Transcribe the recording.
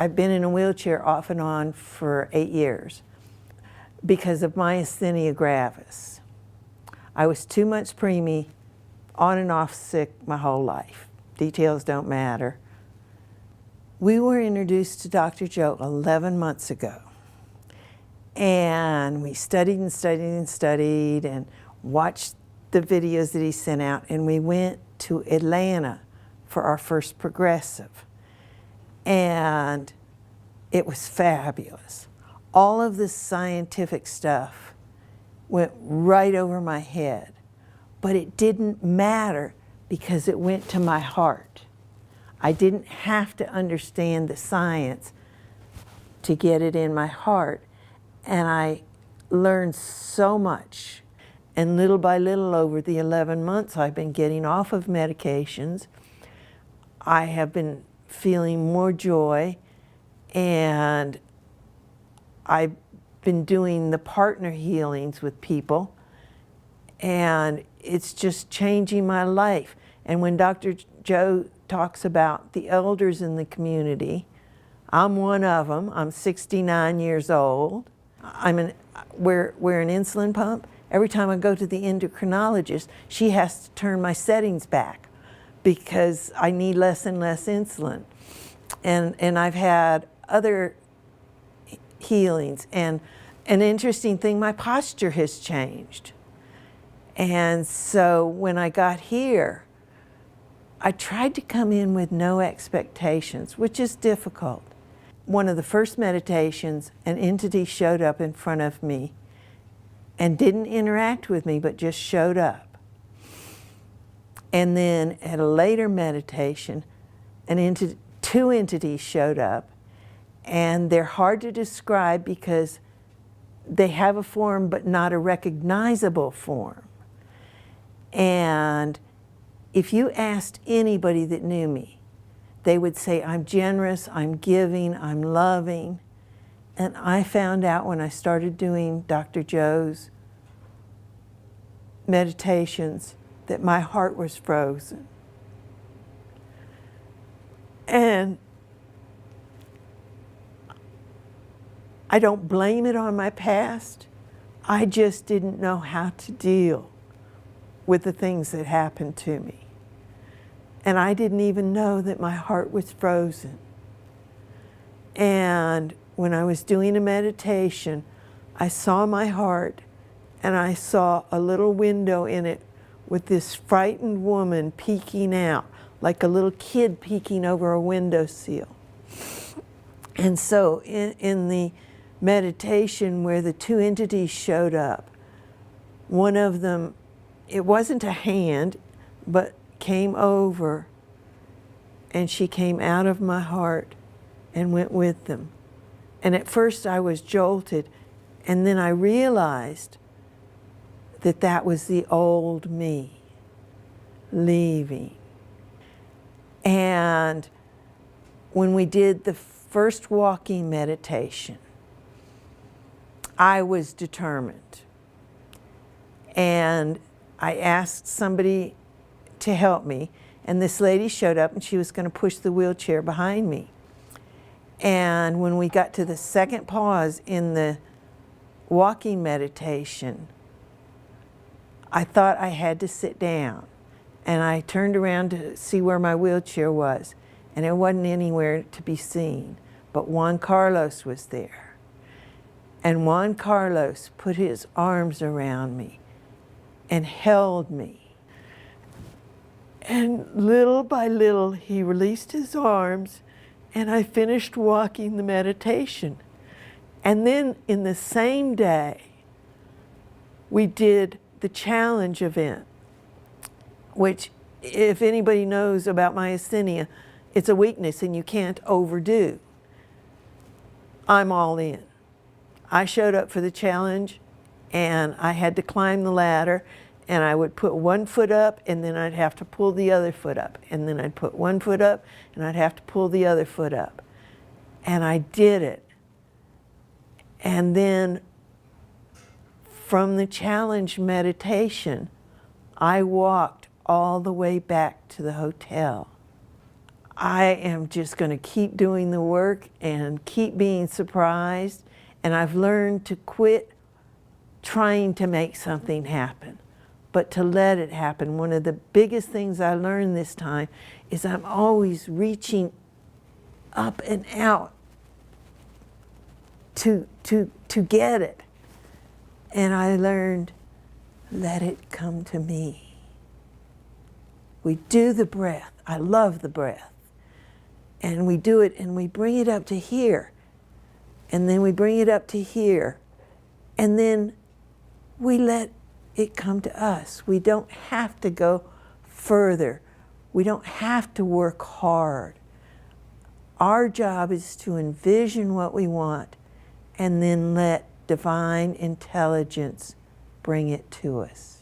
I've been in a wheelchair off and on for 8 years because of myasthenia gravis. I was 2 months preemie, on and off sick my whole life. Details don't matter. We were introduced to Dr. Joe 11 months ago. And we studied and studied and studied and watched the videos that he sent out, and we went to Atlanta for our first progressive. And it was fabulous. All of this scientific stuff went right over my head, but it didn't matter because it went to my heart. I didn't have to understand the science to get it in my heart. And I learned so much. And little by little over the 11 months I've been getting off of medications, I have been feeling more joy, and I've been doing the partner healings with people, and it's just changing my life. And when Dr. Joe talks about the elders in the community, I'm one of them. I'm 69 years old. We're an insulin pump. Every time I go to the endocrinologist, she has to turn my settings back because I need less and less insulin. And I've had other healings. And an interesting thing, my posture has changed. And so when I got here, I tried to come in with no expectations, which is difficult. One of the first meditations, an entity showed up in front of me and didn't interact with me, but just showed up. And then at a later meditation, two entities showed up, and they're hard to describe because they have a form but not a recognizable form. And if you asked anybody that knew me, they would say, I'm generous, I'm giving, I'm loving. And I found out when I started doing Dr. Joe's meditations that my heart was frozen. And I don't blame it on my past. I just didn't know how to deal with the things that happened to me. And I didn't even know that my heart was frozen. And when I was doing a meditation, I saw my heart, and I saw a little window in it with this frightened woman peeking out, like a little kid peeking over a windowsill. And so in the meditation where the two entities showed up, one of them, it wasn't a hand, but came over, and she came out of my heart and went with them. And at first I was jolted, and then I realized that that was the old me leaving. And when we did the first walking meditation, I was determined. And I asked somebody to help me, and this lady showed up, and she was going to push the wheelchair behind me. And when we got to the second pause in the walking meditation, I thought I had to sit down. And I turned around to see where my wheelchair was, and it wasn't anywhere to be seen. But Juan Carlos was there. And Juan Carlos put his arms around me and held me. And little by little, he released his arms, and I finished walking the meditation. And then in the same day, we did the challenge event, which, if anybody knows about myasthenia, it's a weakness and you can't overdo. I'm all in. I showed up for the challenge, and I had to climb the ladder, and I would put one foot up, and then I'd have to pull the other foot up, and then I'd put one foot up, and I'd have to pull the other foot up. And I did it. And then from the challenge meditation, I walked all the way back to the hotel. I am just going to keep doing the work and keep being surprised. And I've learned to quit trying to make something happen, but to let it happen. One of the biggest things I learned this time is I'm always reaching up and out to get it. And I learned, let it come to me. We do the breath. I love the breath. And we do it and we bring it up to here. And then we bring it up to here. And then we let it come to us. We don't have to go further. We don't have to work hard. Our job is to envision what we want and then let divine intelligence bring it to us.